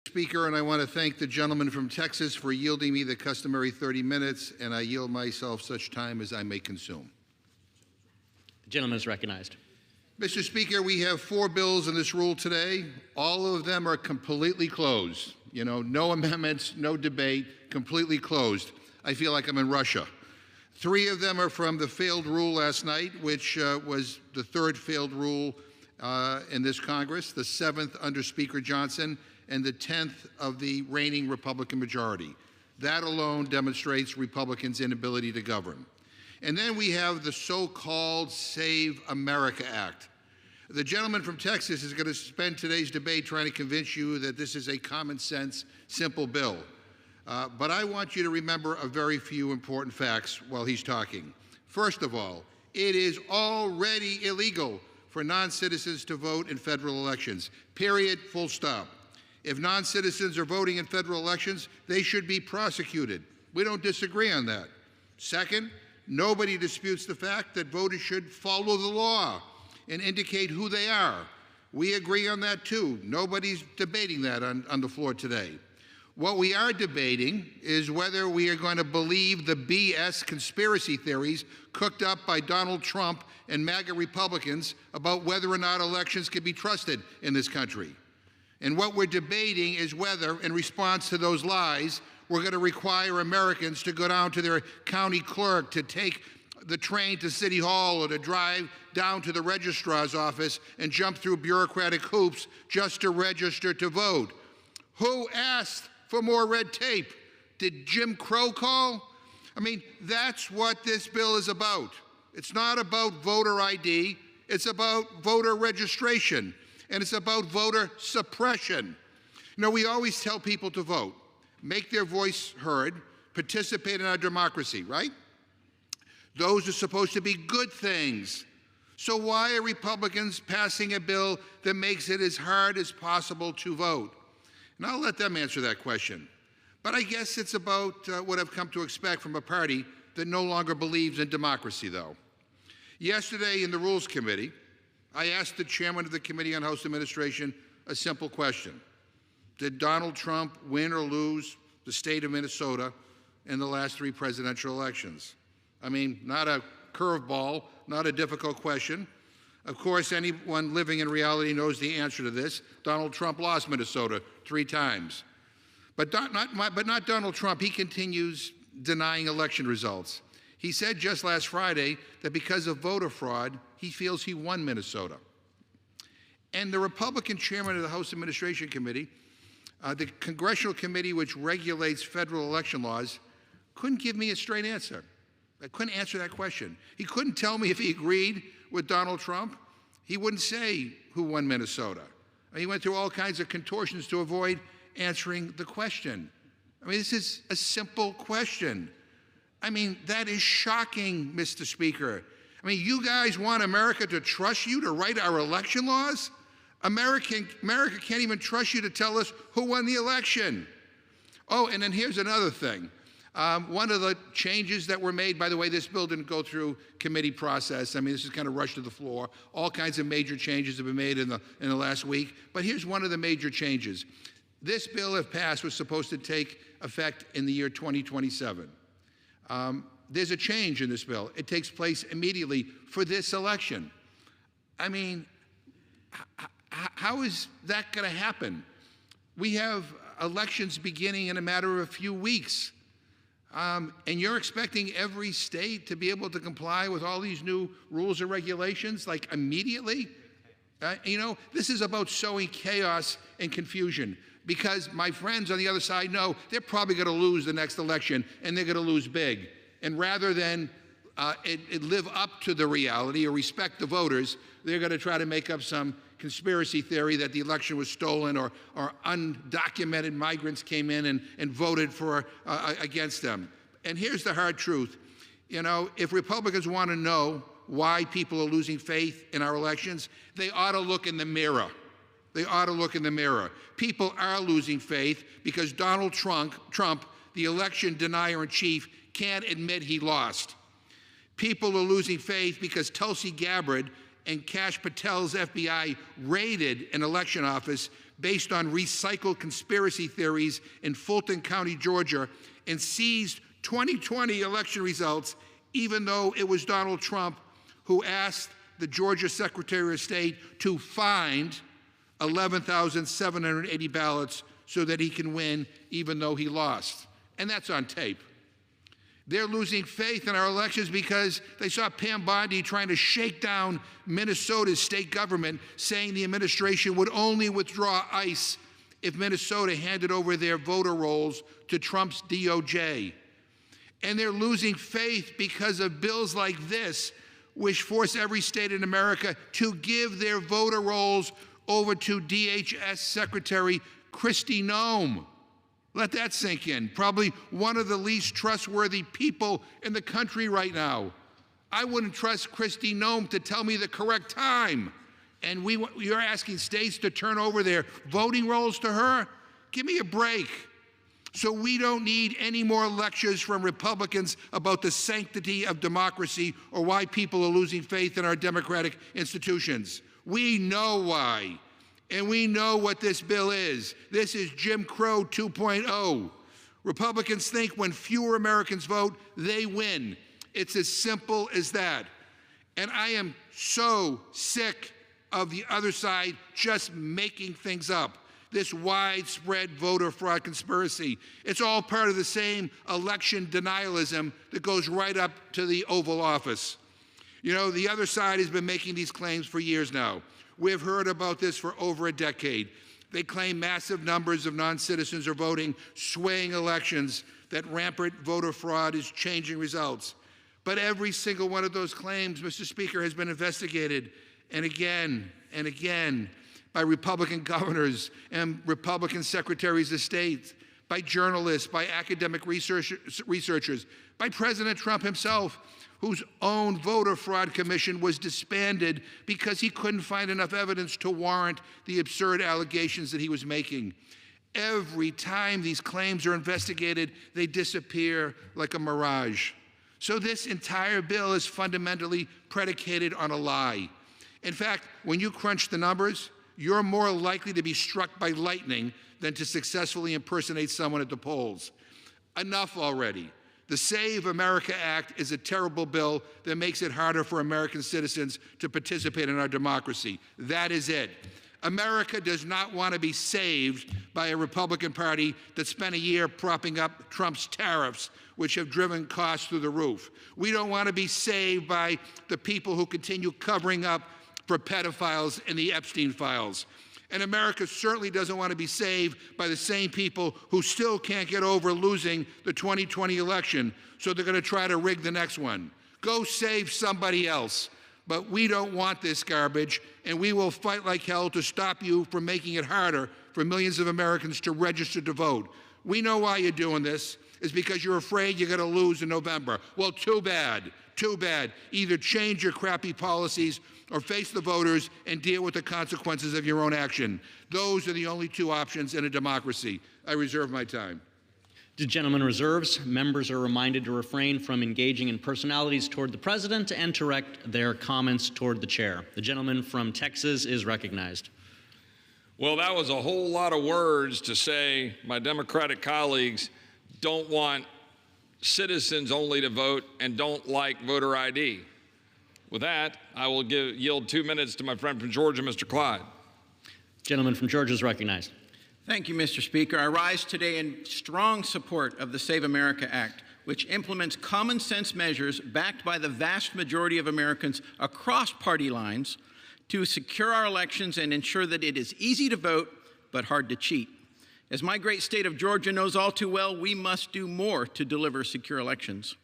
Speaker, and I want to thank the gentleman from Texas for yielding me the customary 30 minutes, and I yield myself such time as I may consume. The gentleman is recognized. Mr. Speaker, we have 4 bills in this rule today. All of them are completely closed. You know, no amendments, no debate, completely closed. I feel like I'm in Russia. 3 of them are from the failed rule last night, which was the 3rd failed rule in this Congress, the 7th under Speaker Johnson, and the 10th of the reigning Republican majority. That alone demonstrates Republicans' inability to govern. And then we have the so-called Save America Act. The gentleman from Texas is going to spend today's debate trying to convince you that this is a common sense, simple bill. But I want you to remember a very few important facts while he's talking. First of all, it is already illegal for non-citizens to vote in federal elections. Period, full stop. If non-citizens are voting in federal elections, they should be prosecuted. We don't disagree on that. Second, nobody disputes the fact that voters should follow the law and indicate who they are. We agree on that too. Nobody's debating that on the floor today. What we are debating is whether we are going to believe the BS conspiracy theories cooked up by Donald Trump and MAGA Republicans about whether or not elections can be trusted in this country. And what we're debating is whether, in response to those lies, we're going to require Americans to go down to their county clerk, to take the train to City Hall, or to drive down to the registrar's office and jump through bureaucratic hoops just to register to vote. Who asked for more red tape? Did Jim Crow call? I mean, that's what this bill is about. It's not about voter ID. It's about voter registration. And it's about voter suppression. You know, we always tell people to vote, make their voice heard, participate in our democracy, right? Those are supposed to be good things. So why are Republicans passing a bill that makes it as hard as possible to vote? And I'll let them answer that question. But I guess it's about what I've come to expect from a party that no longer believes in democracy, though. Yesterday in the Rules Committee, I asked the chairman of the Committee on House Administration a simple question. Did Donald Trump win or lose the state of Minnesota in the last 3 presidential elections? I mean, not a curveball, not a difficult question. Of course, anyone living in reality knows the answer to this. Donald Trump lost Minnesota 3 times. But not Donald Trump. He continues denying election results. He said just last Friday that because of voter fraud, he feels he won Minnesota. And the Republican chairman of the House Administration Committee, the congressional committee which regulates federal election laws, couldn't give me a straight answer. I couldn't answer that question. He couldn't tell me if he agreed with Donald Trump. He wouldn't say who won Minnesota. He went through all kinds of contortions to avoid answering the question. I mean, this is a simple question. I mean, that is shocking, Mr. Speaker. I mean, you guys want America to trust you to write our election laws? America can't even trust you to tell us who won the election. Oh, and then here's another thing. One of the changes that were made, by the way, this bill didn't go through committee process. I mean, this is kind of rushed to the floor. All kinds of major changes have been made in the last week. But here's one of the major changes. This bill, if passed, was supposed to take effect in the year 2027. There's a change in this bill. It takes place immediately for this election. I mean, how is that going to happen? We have elections beginning in a matter of a few weeks. And you're expecting every state to be able to comply with all these new rules and regulations, like immediately? You know, this is about sowing chaos and confusion, because my friends on the other side know they're probably going to lose the next election, and they're going to lose big. And rather than live up to the reality or respect the voters, they're going to try to make up some conspiracy theory that the election was stolen, or undocumented migrants came in and voted against them. And here's the hard truth. You know, if Republicans want to know why people are losing faith in our elections, they ought to look in the mirror. They ought to look in the mirror. People are losing faith because Donald Trump, the election denier-in-chief, can't admit he lost. People are losing faith because Tulsi Gabbard and Kash Patel's FBI raided an election office based on recycled conspiracy theories in Fulton County, Georgia, and seized 2020 election results, even though it was Donald Trump who asked the Georgia Secretary of State to find 11,780 ballots so that he can win, even though he lost. And that's on tape. They're losing faith in our elections because they saw Pam Bondi trying to shake down Minnesota's state government, saying the administration would only withdraw ICE if Minnesota handed over their voter rolls to Trump's DOJ. And they're losing faith because of bills like this, which force every state in America to give their voter rolls over to DHS Secretary Kristi Noem. Let that sink in. Probably one of the least trustworthy people in the country right now. I wouldn't trust Kristi Noem to tell me the correct time. And you're asking states to turn over their voting rolls to her? Give me a break. So we don't need any more lectures from Republicans about the sanctity of democracy or why people are losing faith in our democratic institutions. We know why. And we know what this bill is. This is Jim Crow 2.0. Republicans think when fewer Americans vote, they win. It's as simple as that. And I am so sick of the other side just making things up. This widespread voter fraud conspiracy. It's all part of the same election denialism that goes right up to the Oval Office. You know, the other side has been making these claims for years now. We've heard about this for over a decade. They claim massive numbers of non-citizens are voting, swaying elections, that rampant voter fraud is changing results. But every single one of those claims, Mr. Speaker, has been investigated and again by Republican governors and Republican secretaries of state, by journalists, by academic researchers, by President Trump himself, whose own voter fraud commission was disbanded because he couldn't find enough evidence to warrant the absurd allegations that he was making. Every time these claims are investigated, they disappear like a mirage. So this entire bill is fundamentally predicated on a lie. In fact, when you crunch the numbers, you're more likely to be struck by lightning than to successfully impersonate someone at the polls. Enough already. The Save America Act is a terrible bill that makes it harder for American citizens to participate in our democracy. That is it. America does not want to be saved by a Republican Party that spent a year propping up Trump's tariffs, which have driven costs through the roof. We don't want to be saved by the people who continue covering up for pedophiles in the Epstein files. And America certainly doesn't want to be saved by the same people who still can't get over losing the 2020 election, so they're going to try to rig the next one. Go save somebody else. But we don't want this garbage, and we will fight like hell to stop you from making it harder for millions of Americans to register to vote. We know why you're doing this. It's because you're afraid you're going to lose in November. Well, too bad. Too bad. Either change your crappy policies or face the voters and deal with the consequences of your own action. Those are the only two options in a democracy. I reserve my time. The gentleman reserves. Members are reminded to refrain from engaging in personalities toward the president and to direct their comments toward the chair. The gentleman from Texas is recognized. Well, that was a whole lot of words to say my Democratic colleagues don't want citizens only to vote and don't like voter ID. With that, I will yield 2 minutes to my friend from Georgia, Mr. Clyde. Gentleman from Georgia is recognized. Thank you, Mr. Speaker. I rise today in strong support of the Save America Act, which implements common sense measures backed by the vast majority of Americans across party lines to secure our elections and ensure that it is easy to vote but hard to cheat. As my great state of Georgia knows all too well, we must do more to deliver secure elections.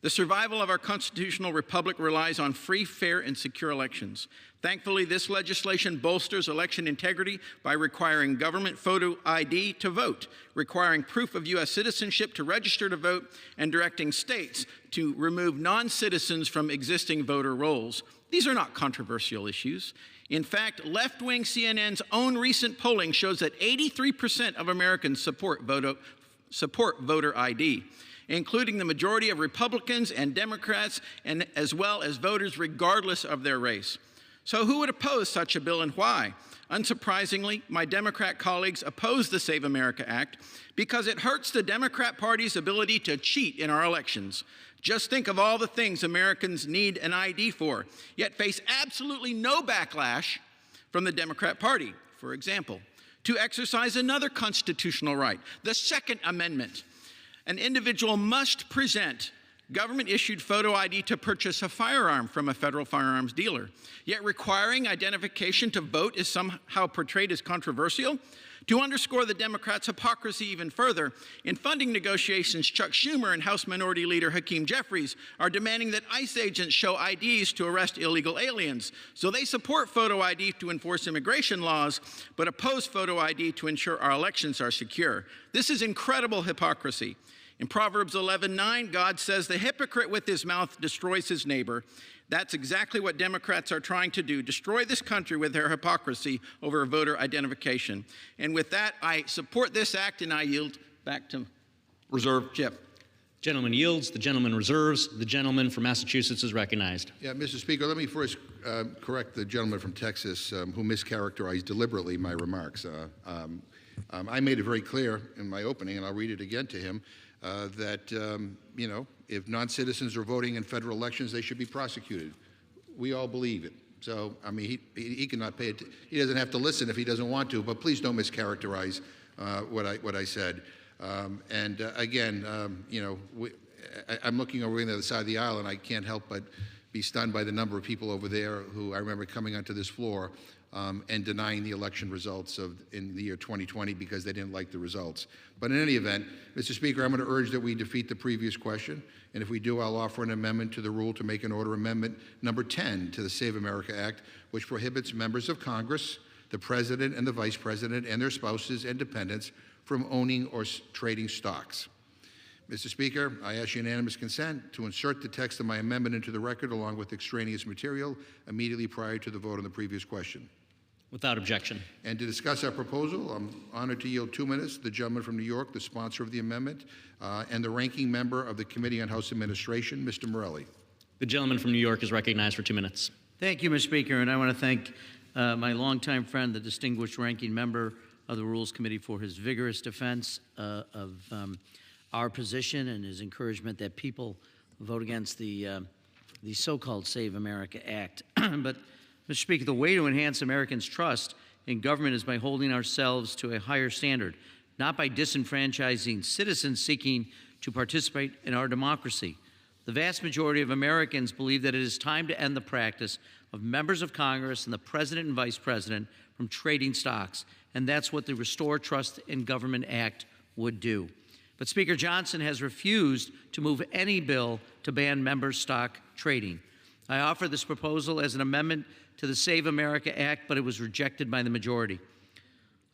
The survival of our constitutional republic relies on free, fair, and secure elections. Thankfully, this legislation bolsters election integrity by requiring government photo ID to vote, requiring proof of U.S. citizenship to register to vote, and directing states to remove non-citizens from existing voter rolls. These are not controversial issues. In fact, left-wing CNN's own recent polling shows that 83% of Americans support voter ID, including the majority of Republicans and Democrats, and as well as voters regardless of their race. So who would oppose such a bill and why? Unsurprisingly, my Democrat colleagues oppose the Save America Act because it hurts the Democrat Party's ability to cheat in our elections. Just think of all the things Americans need an ID for, yet face absolutely no backlash from the Democrat Party. For example, to exercise another constitutional right, the Second Amendment. An individual must present government-issued photo ID to purchase a firearm from a federal firearms dealer. Yet requiring identification to vote is somehow portrayed as controversial. To underscore the Democrats' hypocrisy even further, in funding negotiations, Chuck Schumer and House Minority Leader Hakeem Jeffries are demanding that ICE agents show IDs to arrest illegal aliens. So they support photo ID to enforce immigration laws, but oppose photo ID to ensure our elections are secure. This is incredible hypocrisy. In Proverbs 11:9, God says, "The hypocrite with his mouth destroys his neighbor." That's exactly what Democrats are trying to do, destroy this country with their hypocrisy over voter identification. And with that, I support this act, and I yield back to Reserve. Chip. Gentleman yields. The gentleman reserves. The gentleman from Massachusetts is recognized. Yeah, Mr. Speaker, let me first correct the gentleman from Texas who mischaracterized deliberately my remarks. I made it very clear in my opening, and I'll read it again to him, that, you know, if non-citizens are voting in federal elections, they should be prosecuted. We all believe it. So, I mean, he cannot pay it. He doesn't have to listen if he doesn't want to, but please don't mischaracterize what I said. Again, you know, I'm looking over on the other side of the aisle, and I can't help but be stunned by the number of people over there who I remember coming onto this floor and denying the election results in the year 2020 because they didn't like the results. But in any event, Mr. Speaker, I'm going to urge that we defeat the previous question, and if we do, I'll offer an amendment to the rule to make an order amendment number 10 to the Save America Act, which prohibits members of Congress, the President and the Vice President, and their spouses and dependents from owning or trading stocks. Mr. Speaker, I ask unanimous consent to insert the text of my amendment into the record along with extraneous material immediately prior to the vote on the previous question. Without objection. And to discuss our proposal, I'm honored to yield 2 minutes to the gentleman from New York, the sponsor of the amendment, and the ranking member of the Committee on House Administration, Mr. Morelli. The gentleman from New York is recognized for 2 minutes. Thank you, Mr. Speaker, and I want to thank my longtime friend, the distinguished ranking member of the Rules Committee, for his vigorous defense of our position and his encouragement that people vote against the so-called Save America Act. But, Mr. Speaker, the way to enhance Americans' trust in government is by holding ourselves to a higher standard, not by disenfranchising citizens seeking to participate in our democracy. The vast majority of Americans believe that it is time to end the practice of members of Congress and the President and Vice President from trading stocks, and that's what the Restore Trust in Government Act would do. But Speaker Johnson has refused to move any bill to ban member stock trading. I offer this proposal as an amendment to the Save America Act, but it was rejected by the majority.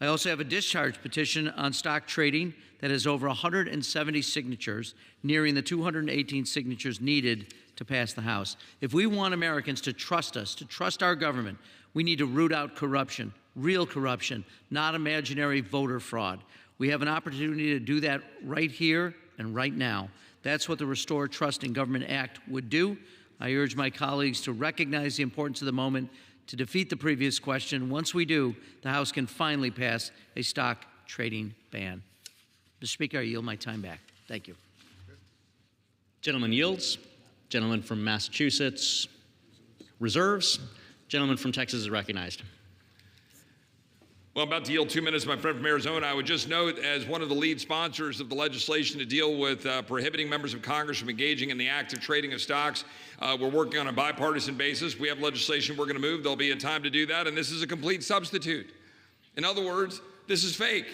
I also have a discharge petition on stock trading that has over 170 signatures, nearing the 218 signatures needed to pass the House. If we want Americans to trust us, to trust our government, we need to root out corruption, real corruption, not imaginary voter fraud. We have an opportunity to do that right here and right now. That's what the Restore Trust in Government Act would do. I urge my colleagues to recognize the importance of the moment to defeat the previous question. Once we do, the House can finally pass a stock trading ban. Mr. Speaker, I yield my time back. Thank you. Gentleman yields. Gentleman from Massachusetts reserves. Gentleman from Texas is recognized. Well, I'm about to yield 2 minutes to my friend from Arizona. I would just note, as one of the lead sponsors of the legislation to deal with prohibiting members of Congress from engaging in the active trading of stocks, we're working on a bipartisan basis. We have legislation we're going to move. There'll be a time to do that, and this is a complete substitute. In other words, this is fake.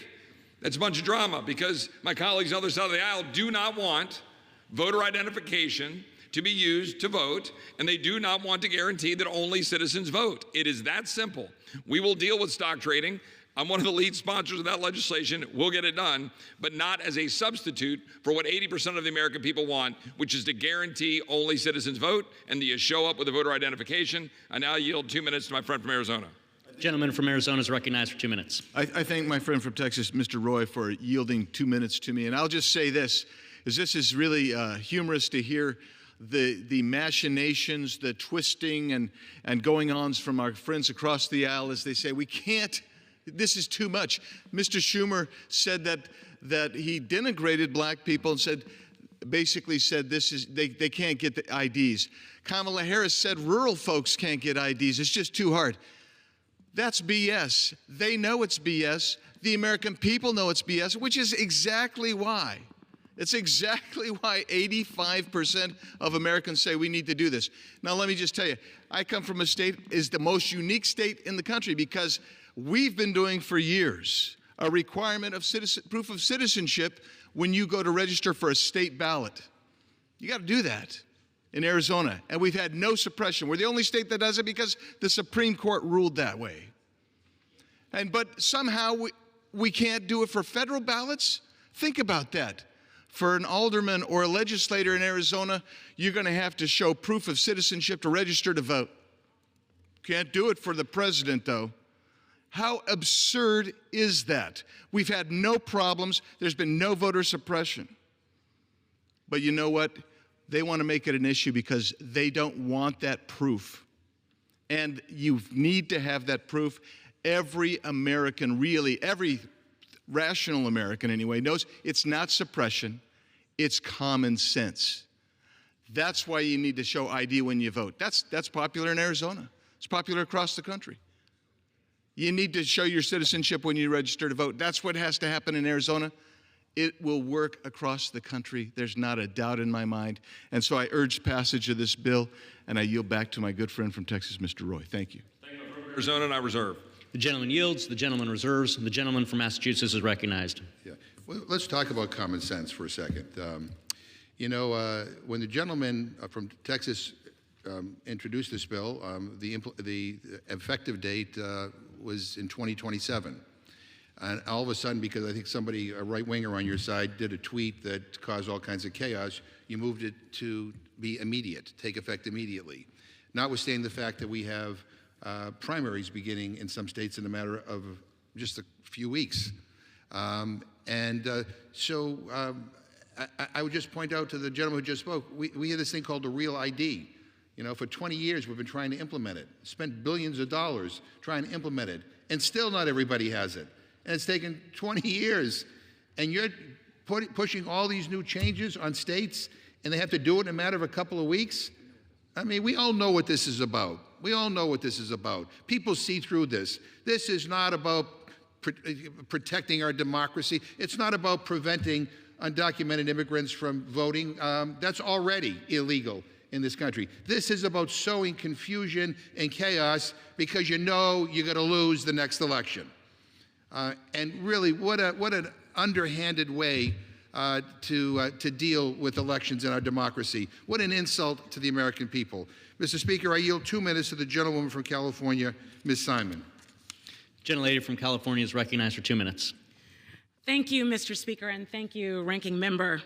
That's a bunch of drama because my colleagues on the other side of the aisle do not want voter identification to be used to vote, and they do not want to guarantee that only citizens vote. It is that simple. We will deal with stock trading. I'm one of the lead sponsors of that legislation. We'll get it done, but not as a substitute for what 80% of the American people want, which is to guarantee only citizens vote and that you show up with a voter identification. I now yield 2 minutes to my friend from Arizona. Gentleman from Arizona is recognized for 2 minutes. I thank my friend from Texas, Mr. Roy, for yielding 2 minutes to me. And I'll just say this is really humorous to hear the machinations, the twisting and going-ons from our friends across the aisle as they say, we can't, this is too much. Mr. Schumer said that he denigrated black people and basically said they can't get the IDs. Kamala Harris said rural folks can't get IDs. It's just too hard. That's BS. They know it's BS. The American people know it's BS, which is exactly why. It's exactly why 85% of Americans say we need to do this. Now, let me just tell you, I come from a state is the most unique state in the country because we've been doing for years a requirement of proof of citizenship when you go to register for a state ballot. You got to do that in Arizona, and we've had no suppression. We're the only state that does it because the Supreme Court ruled that way. But somehow we can't do it for federal ballots? Think about that. For an alderman or a legislator in Arizona, you're going to have to show proof of citizenship to register to vote. Can't do it for the president, though. How absurd is that? We've had no problems. There's been no voter suppression. But you know what? They want to make it an issue because they don't want that proof. And you need to have that proof. Every American, really, every rational American anyway, knows it's not suppression, it's common sense. That's why you need to show ID when you vote. That's popular in Arizona. It's popular across the country. You need to show your citizenship when you register to vote. That's what has to happen in Arizona. It will work across the country. There's not a doubt in my mind. And so I urge passage of this bill, and I yield back to my good friend from Texas, Mr. Roy. Thank you. Thank you from Arizona, and I reserve. The gentleman yields. The gentleman reserves. The gentleman from Massachusetts is recognized. Yeah. Well, let's talk about common sense for a second. When the gentleman from Texas introduced this bill, the effective date was in 2027. And all of a sudden, because I think somebody, a right-winger on your side, did a tweet that caused all kinds of chaos, you moved it to be immediate, take effect immediately. Notwithstanding the fact that we have primaries beginning in some states in a matter of just a few weeks. I would just point out to the gentleman who just spoke, we have this thing called the Real ID. For 20 years we've been trying to implement it, spent billions of dollars trying to implement it, and still not everybody has it. And it's taken 20 years, and you're pushing all these new changes on states, and they have to do it in a matter of a couple of weeks? I mean, we all know what this is about. We all know what this is about. People see through this. This is not about protecting our democracy. It's not about preventing undocumented immigrants from voting. That's already illegal in this country. This is about sowing confusion and chaos because you know you're going to lose the next election. And really, what an underhanded way to deal with elections in our democracy. What an insult to the American people. Mr. Speaker, I yield 2 minutes to the gentlewoman from California, Ms. Simon. Gentlelady from California is recognized for 2 minutes. Thank you, Mr. Speaker, and thank you, Ranking Member.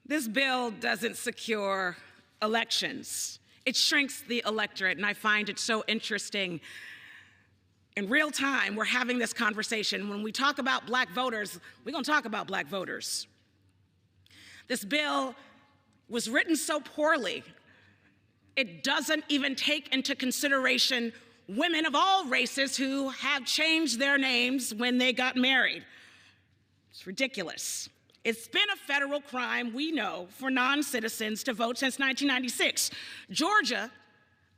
This bill doesn't secure elections. It shrinks the electorate, and I find it so interesting. In real time, we're having this conversation. When we talk about black voters, we're going to talk about black voters. This bill was written so poorly, it doesn't even take into consideration women of all races who have changed their names when they got married. It's ridiculous. It's been a federal crime, we know, for non-citizens to vote since 1996. Georgia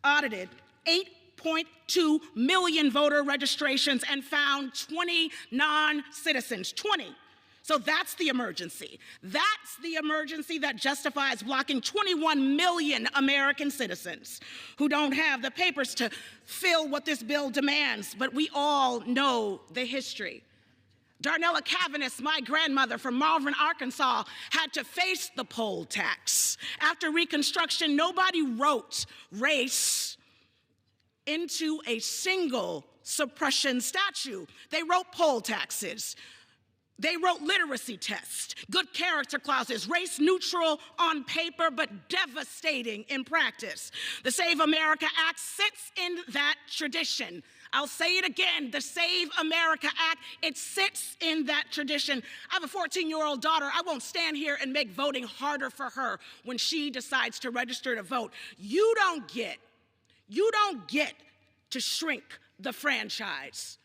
audited 8.2 million voter registrations and found 20 non-citizens, 20. So that's the emergency. That's the emergency that justifies blocking 21 million American citizens who don't have the papers to fill what this bill demands, but we all know the history. Darnella Cavanis, my grandmother from Malvern, Arkansas, had to face the poll tax. After Reconstruction, nobody wrote race into a single suppression statute. They wrote poll taxes. They wrote literacy tests, good character clauses, race neutral on paper, but devastating in practice. The Save America Act sits in that tradition. I'll say it again, the Save America Act, it sits in that tradition. I have a 14-year-old daughter. I won't stand here and make voting harder for her when she decides to register to vote. You don't get to shrink the franchise.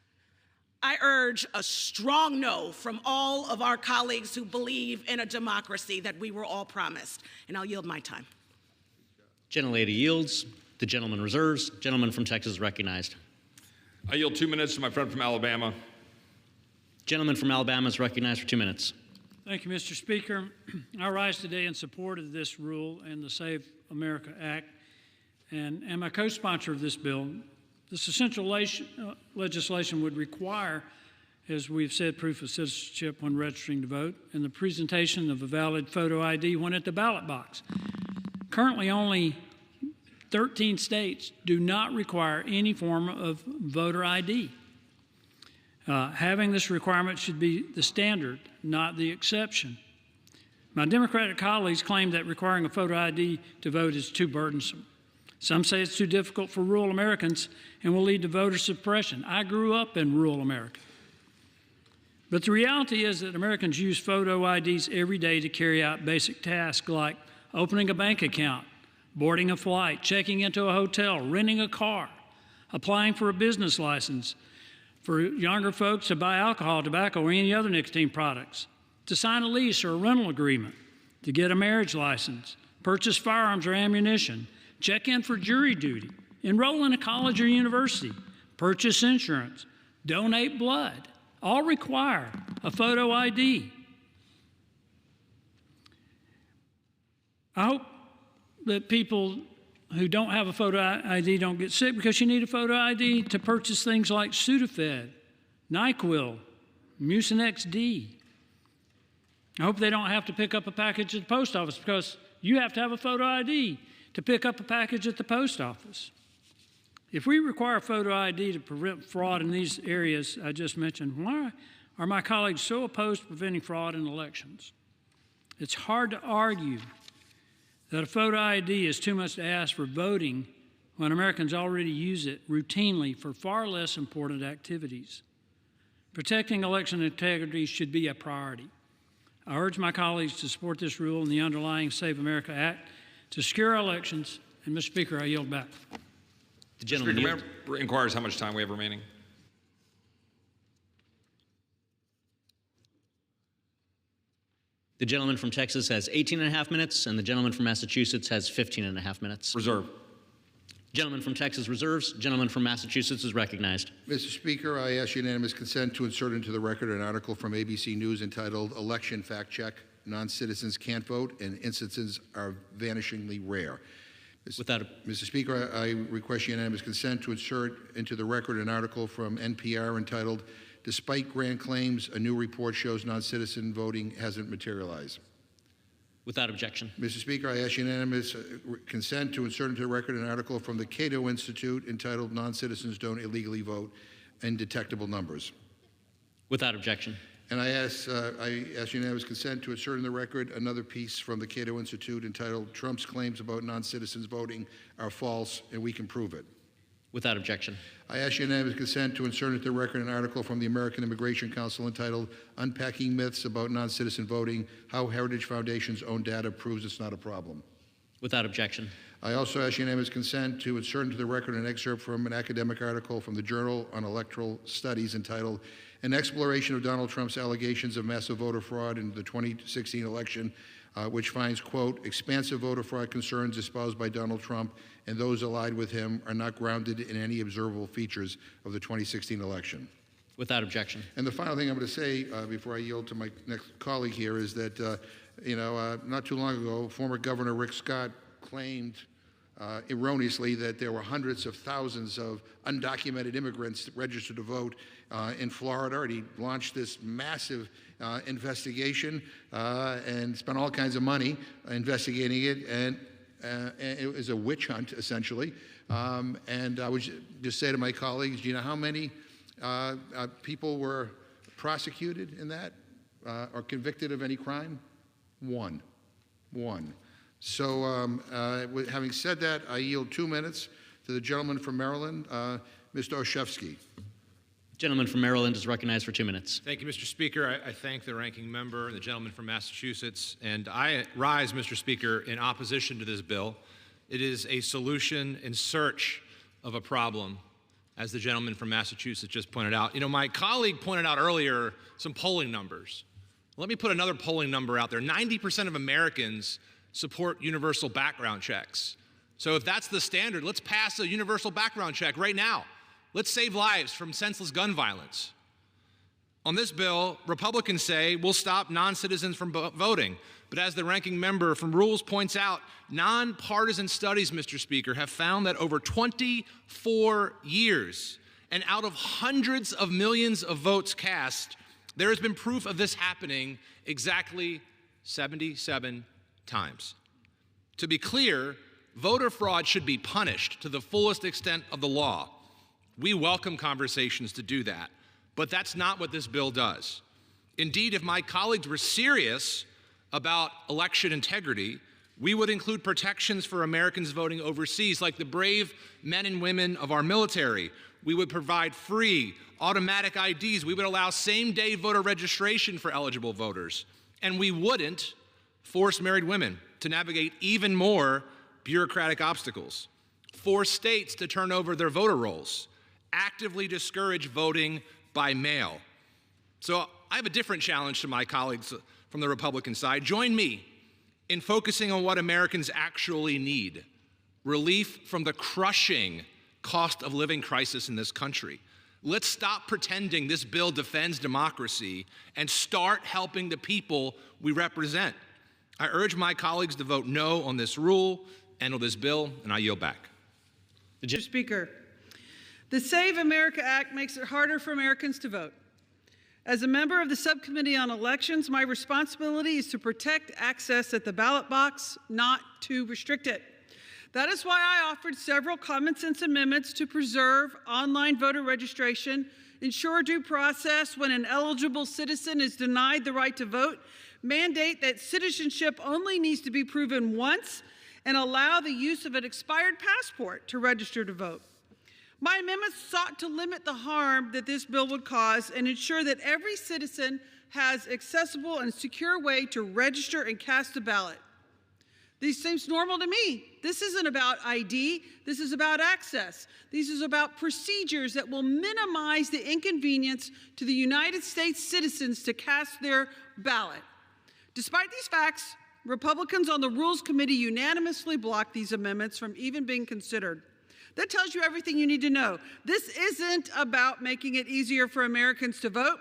I urge a strong no from all of our colleagues who believe in a democracy that we were all promised. And I'll yield my time. Gentlelady yields. The gentleman reserves. Gentleman from Texas is recognized. I yield 2 minutes to my friend from Alabama. Gentleman from Alabama is recognized for 2 minutes. Thank you, Mr. Speaker. I rise today in support of this rule and the Save America Act, and am a co-sponsor of this bill. This essential legislation would require, as we've said, proof of citizenship when registering to vote and the presentation of a valid photo ID when at the ballot box. Currently, only 13 states do not require any form of voter ID. Having this requirement should be the standard, not the exception. My Democratic colleagues claim that requiring a photo ID to vote is too burdensome. Some say it's too difficult for rural Americans and will lead to voter suppression. I grew up in rural America. But the reality is that Americans use photo IDs every day to carry out basic tasks like opening a bank account, boarding a flight, checking into a hotel, renting a car, applying for a business license, for younger folks to buy alcohol, tobacco, or any other nicotine products, to sign a lease or a rental agreement, to get a marriage license, purchase firearms or ammunition, check in for jury duty, enroll in a college or university, purchase insurance, donate blood, all require a photo ID. I hope that people who don't have a photo ID don't get sick, because you need a photo ID to purchase things like Sudafed, NyQuil, Mucinex D. I hope they don't have to pick up a package at the post office, because you have to have a photo ID to pick up a package at the post office. If we require a photo ID to prevent fraud in these areas I just mentioned, why are my colleagues so opposed to preventing fraud in elections? It's hard to argue that a photo ID is too much to ask for voting when Americans already use it routinely for far less important activities. Protecting election integrity should be a priority. I urge my colleagues to support this rule and the underlying Save America Act to secure elections. And, Mr. Speaker, I yield back. The gentleman Speaker, inquires how much time we have remaining. The gentleman from Texas has 18.5 minutes, and the gentleman from Massachusetts has 15.5 minutes. Reserve. Gentleman from Texas reserves. Gentleman from Massachusetts is recognized. Mr. Speaker, I ask unanimous consent to insert into the record an article from ABC News entitled "Election Fact Check: Non-Citizens Can't Vote and Instances Are Vanishingly Rare." Mr. Speaker, I request unanimous consent to insert into the record an article from NPR entitled "Despite Grand Claims, a New Report Shows Non-Citizen Voting Hasn't Materialized." Without objection. Mr. Speaker, I ask unanimous consent to insert into the record an article from the Cato Institute entitled "Non-Citizens Don't Illegally Vote in Detectable Numbers." Without objection. And I ask unanimous consent to insert in the record another piece from the Cato Institute entitled "Trump's Claims About Non-Citizens Voting Are False, and We Can Prove It." Without objection. I ask unanimous consent to insert into the record an article from the American Immigration Council entitled "Unpacking Myths About Non-Citizen Voting, How Heritage Foundation's Own Data Proves It's Not a Problem." Without objection. I also ask unanimous consent to insert into the record an excerpt from an academic article from the Journal on Electoral Studies entitled "An Exploration of Donald Trump's Allegations of Massive Voter Fraud in the 2016 Election," which finds, quote, "expansive voter fraud concerns espoused by Donald Trump and those allied with him are not grounded in any observable features of the 2016 election." Without objection. And the final thing I'm going to say before I yield to my next colleague here is that, not too long ago, former Governor Rick Scott claimed erroneously that there were hundreds of thousands of undocumented immigrants registered to vote in Florida, and he launched this massive investigation and spent all kinds of money investigating it, and it was a witch hunt, essentially. And I would just say to my colleagues, do you know how many people were prosecuted in that or convicted of any crime? One. So having said that, I yield 2 minutes to the gentleman from Maryland, Mr. Olszewski. Gentleman from Maryland is recognized for 2 minutes. Thank you, Mr. Speaker. I thank the ranking member and the gentleman from Massachusetts. And I rise, Mr. Speaker, in opposition to this bill. It is a solution in search of a problem, as the gentleman from Massachusetts just pointed out. You know, my colleague pointed out earlier some polling numbers. Let me put another polling number out there. 90% of Americans support universal background checks. So if that's the standard, let's pass a universal background check right now. Let's save lives from senseless gun violence. On this bill, Republicans say we'll stop non-citizens from voting. But as the ranking member from Rules points out, nonpartisan studies, Mr. Speaker, have found that over 24 years and out of hundreds of millions of votes cast, there has been proof of this happening exactly 77 times. To be clear, voter fraud should be punished to the fullest extent of the law. We welcome conversations to do that, but that's not what this bill does. Indeed, if my colleagues were serious about election integrity, we would include protections for Americans voting overseas, like the brave men and women of our military. We would provide free, automatic IDs. We would allow same-day voter registration for eligible voters. And we wouldn't force married women to navigate even more bureaucratic obstacles, force states to turn over their voter rolls, actively discourage voting by mail. So I have a different challenge to my colleagues from the Republican side. Join me in focusing on what Americans actually need: relief from the crushing cost of living crisis in this country. Let's stop pretending this bill defends democracy and start helping the people we represent. I urge my colleagues to vote no on this rule and on this bill, and I yield back. Mr. Speaker, the Save America Act makes it harder for Americans to vote. As a member of the Subcommittee on Elections, my responsibility is to protect access at the ballot box, not to restrict it. That is why I offered several common sense amendments to preserve online voter registration, ensure due process when an eligible citizen is denied the right to vote, mandate that citizenship only needs to be proven once, and allow the use of an expired passport to register to vote. My amendments sought to limit the harm that this bill would cause and ensure that every citizen has accessible and secure way to register and cast a ballot. These seems normal to me. This isn't about ID. This is about access. This is about procedures that will minimize the inconvenience to the United States citizens to cast their ballot. Despite these facts, Republicans on the Rules Committee unanimously blocked these amendments from even being considered. That tells you everything you need to know. This isn't about making it easier for Americans to vote.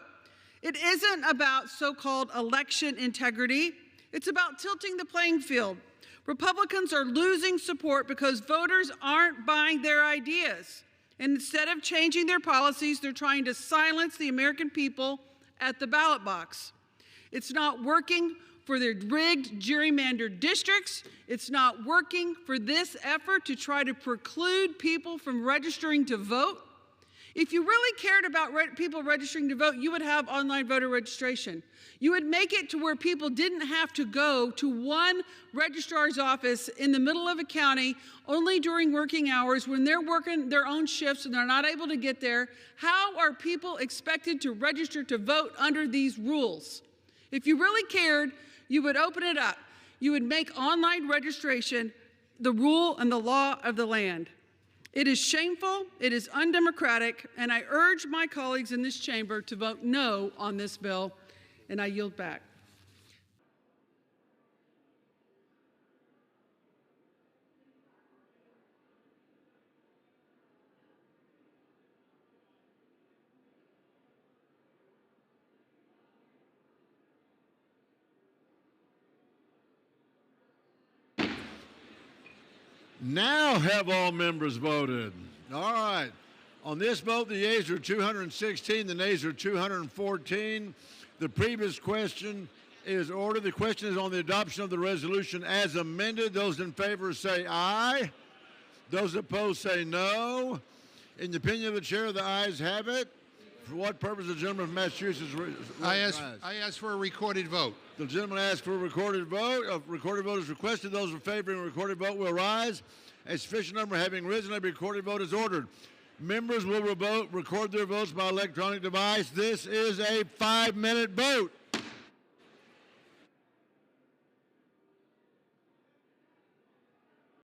It isn't about so-called election integrity. It's about tilting the playing field. Republicans are losing support because voters aren't buying their ideas. And instead of changing their policies, they're trying to silence the American people at the ballot box. It's not working for their rigged, gerrymandered districts. It's not working for this effort to try to preclude people from registering to vote. If you really cared about people registering to vote, you would have online voter registration. You would make it to where people didn't have to go to one registrar's office in the middle of a county only during working hours when they're working their own shifts and they're not able to get there. How are people expected to register to vote under these rules? If you really cared, you would open it up. You would make online registration the rule and the law of the land. It is shameful, it is undemocratic, and I urge my colleagues in this chamber to vote no on this bill, and I yield back. Now have all members voted? All right. On this vote, the yeas are 216, the nays are 214. The previous question is ordered. The question is on the adoption of the resolution as amended. Those in favor say aye. Those opposed say no. In the opinion of the chair, the ayes have it. For what purpose the gentleman from Massachusetts I ask for a recorded vote. The gentleman asked for a recorded vote. A recorded vote is requested. Those in favor of a recorded vote will rise. A sufficient number having risen, a recorded vote is ordered. Members will record their votes by electronic device. This is a 5-minute vote.